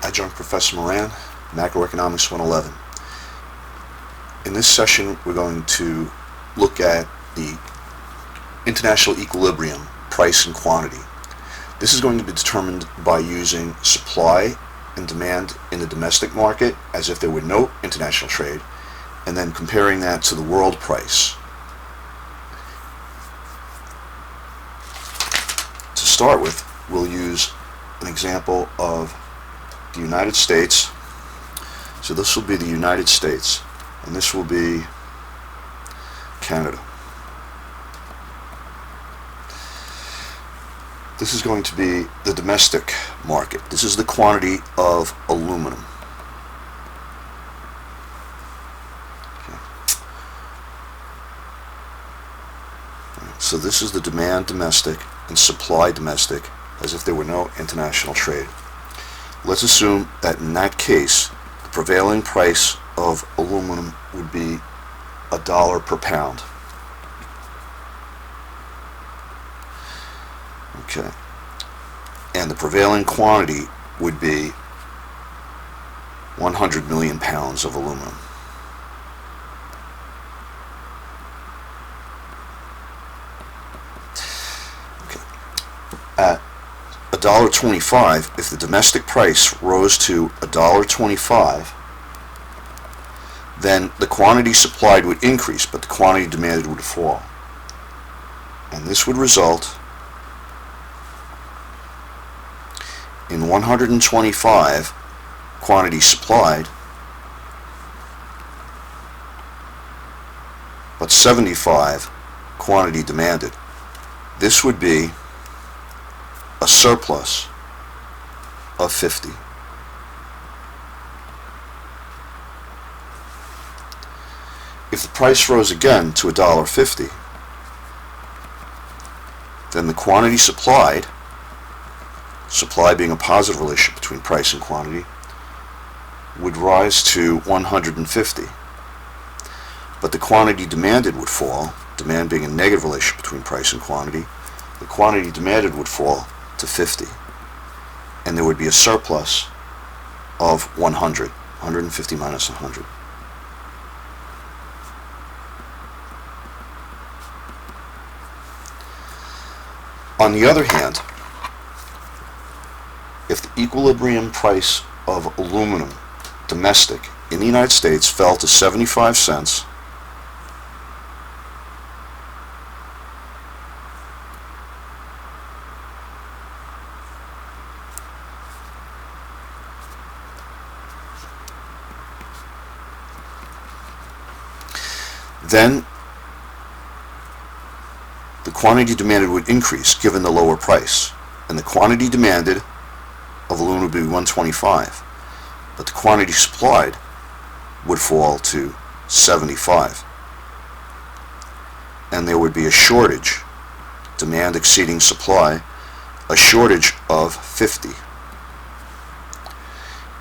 Adjunct Professor Moran, Macroeconomics 111. In this session, we're going to look at the international equilibrium, price and quantity. This is going to be determined by using supply and demand in the domestic market as if there were no international trade, and then comparing that to the world price. To start with, we'll use an example of the United States. So this will be the United States, and this will be Canada. This is going to be the domestic market. This is the quantity of aluminum. Okay. So this is the demand domestic and supply domestic as if there were no international trade. Let's assume that in that case, the prevailing price of aluminum would be $1 per pound. Okay. And the prevailing quantity would be 100 million pounds of aluminum. Okay. At $1.25, if the domestic price rose to $1.25, then the quantity supplied would increase, but the quantity demanded would fall. And this would result in 125 quantity supplied, but 75 quantity demanded. This would be a surplus of 50. If the price rose again to $1.50, then the quantity supplied, supply being a positive relationship between price and quantity, would rise to 150. But the quantity demanded would fall, demand being a negative relationship between price and quantity, the quantity demanded would fall to 50. And there would be a surplus of 100. 150 minus 100. On the other hand, if the equilibrium price of aluminum domestic in the United States fell to 75 cents, then the quantity demanded would increase given the lower price, and the quantity demanded of aluminum would be 125, but the quantity supplied would fall to 75, and there would be a shortage, demand exceeding supply, a shortage of 50.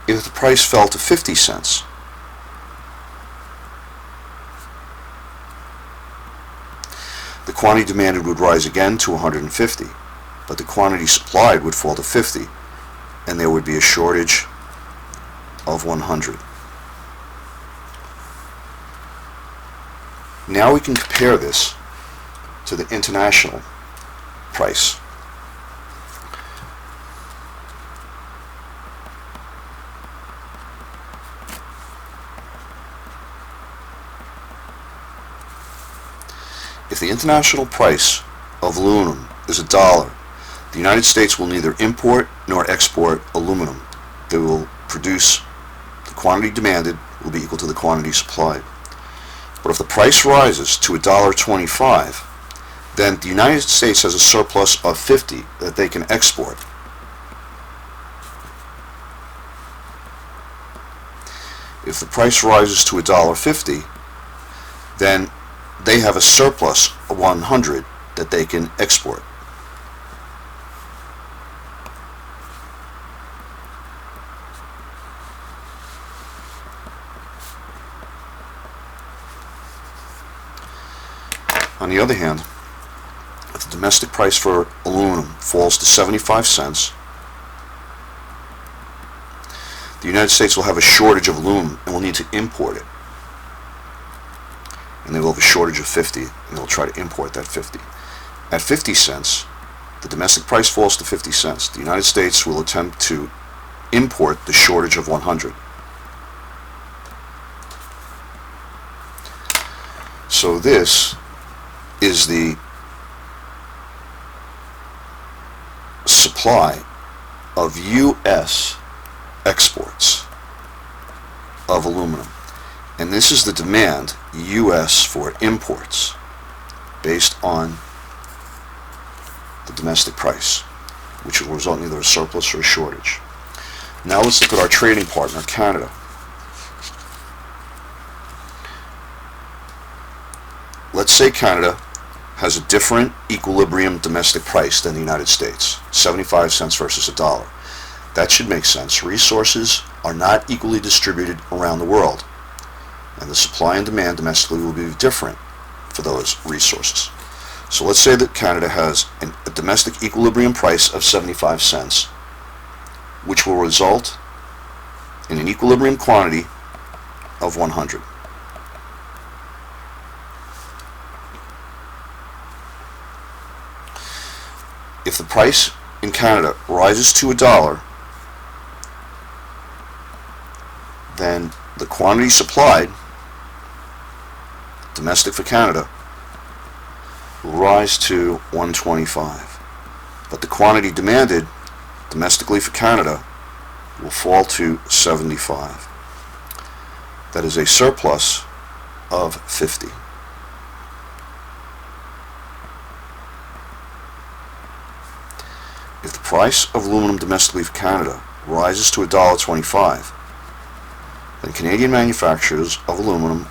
If the price fell to 50 cents, the quantity demanded would rise again to 150, but the quantity supplied would fall to 50, and there would be a shortage of 100. Now we can compare this to the international price. If the international price of aluminum is $1, the United States will neither import nor export aluminum. They will produce, the quantity demanded will be equal to the quantity supplied. But if the price rises to $1.25, then the United States has a surplus of 50 that they can export. If the price rises to $1.50, then they have a surplus of 100 that they can export. On the other hand, if the domestic price for aluminum falls to 75 cents, the United States will have a shortage of aluminum and will need to import it. And they will have a shortage of 50, and they'll try to import that 50. At 50 cents, the domestic price falls to 50 cents. The United States will attempt to import the shortage of 100. So this is the supply of U.S. exports of aluminum. And this is the demand, U.S. for imports, based on the domestic price, which will result in either a surplus or a shortage. Now let's look at our trading partner, Canada. Let's say Canada has a different equilibrium domestic price than the United States, 75 cents versus $1. That should make sense. Resources are not equally distributed around the world, and the supply and demand domestically will be different for those resources. So let's say that Canada has a domestic equilibrium price of 75 cents, which will result in an equilibrium quantity of 100. If the price in Canada rises to $1, then the quantity supplied, domestic for Canada, will rise to 125. But the quantity demanded domestically for Canada will fall to 75. That is a surplus of 50. If the price of aluminum domestically for Canada rises to $1.25, then Canadian manufacturers of aluminum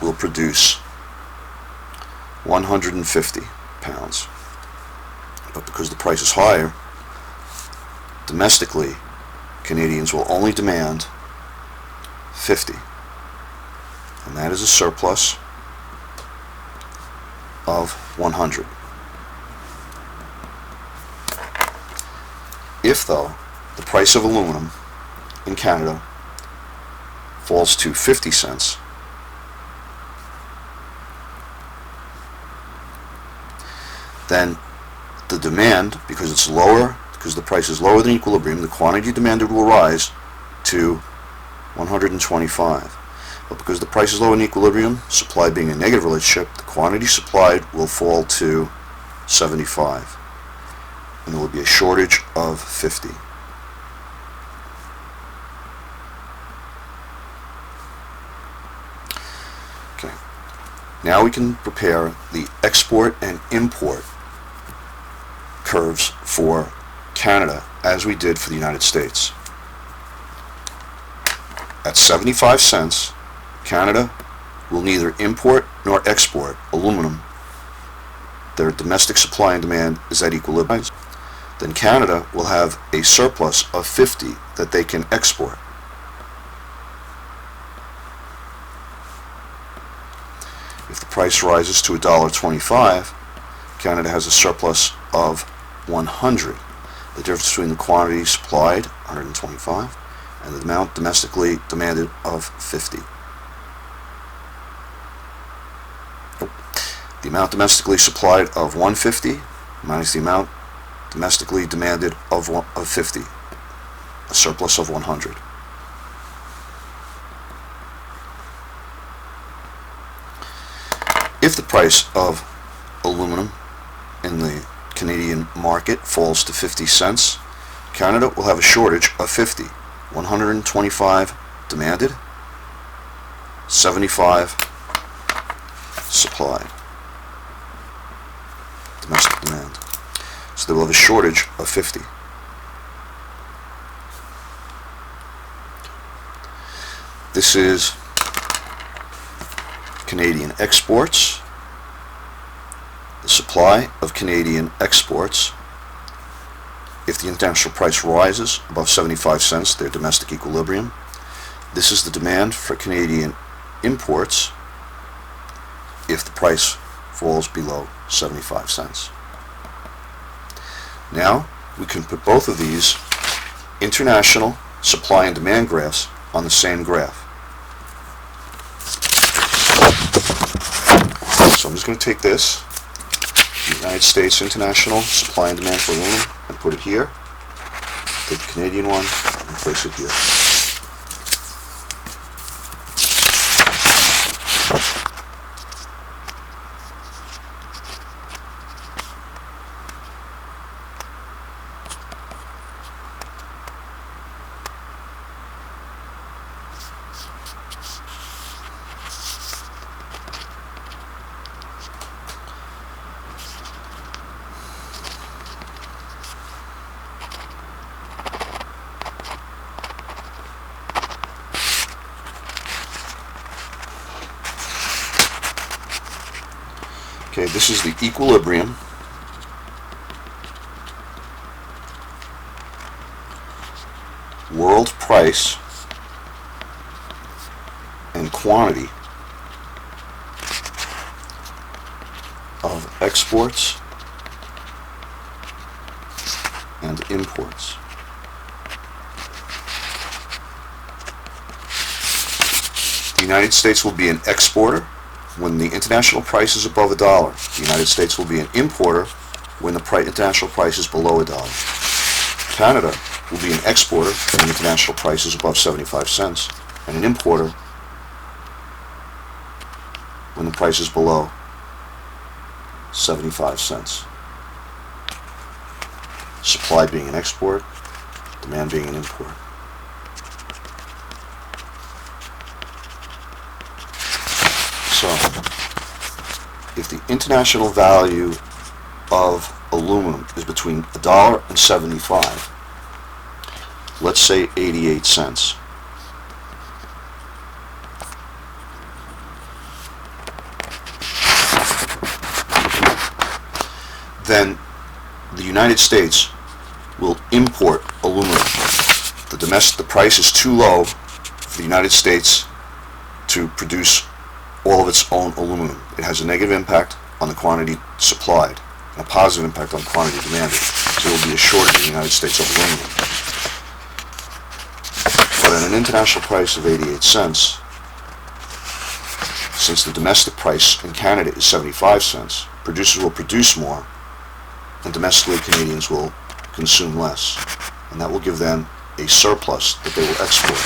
will produce 150 pounds. But because the price is higher, domestically, Canadians will only demand 50. And that is a surplus of 100. If, though, the price of aluminum in Canada falls to 50 cents, then the demand, because it's lower, because the price is lower than equilibrium, the quantity demanded will rise to 125. But because the price is lower than equilibrium, supply being a negative relationship, the quantity supplied will fall to 75. And there will be a shortage of 50. Okay. Now we can prepare the export and import curves for Canada as we did for the United States. At 75 cents, Canada will neither import nor export aluminum. Their domestic supply and demand is at equilibrium. Then Canada will have a surplus of 50 that they can export. If the price rises to $1.25, Canada has a surplus of 100. The difference between the quantity supplied, 125, and the amount domestically demanded of 50. The amount domestically supplied of 150 minus the amount domestically demanded of 50, a surplus of 100. If the price of aluminum in the Canadian market falls to 50 cents, Canada will have a shortage of 50. 125 demanded, 75 supplied. Domestic demand. So they will have a shortage of 50. This is Canadian exports. The supply of Canadian exports. If the international price rises above 75 cents, their domestic equilibrium. This is the demand for Canadian imports if the price falls below 75 cents. Now we can put both of these international supply and demand graphs on the same graph. So I'm just going to take this, United States International Supply and Demand for aluminum, and put it here. Take the Canadian one and place it here. Okay, this is the equilibrium world price and quantity of exports and imports. The United States will be an exporter when the international price is above $1. The United States will be an importer when the international price is below $1. Canada will be an exporter when the international price is above 75 cents, and an importer when the price is below 75 cents. Supply being an export, demand being an import. So, if the international value of aluminum is between $1 and 75, let's say 88 cents, then the United States will import aluminum. The price is too low for the United States to produce all of its own aluminum. It has a negative impact on the quantity supplied and a positive impact on the quantity demanded. So there will be a shortage in the United States of aluminum. But at an international price of 88 cents, since the domestic price in Canada is 75 cents, producers will produce more, and domestically Canadians will consume less. And that will give them a surplus that they will export.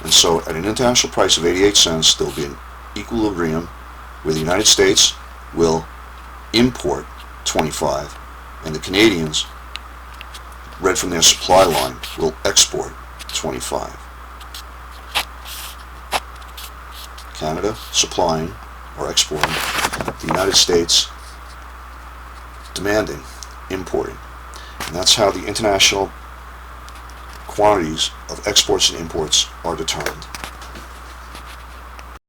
And so at an international price of 88 cents, there will be an equilibrium where the United States will import 25 and the Canadians, read from their supply line, will export 25. Canada supplying or exporting, the United States demanding, importing. And that's how the international quantities of exports and imports are determined.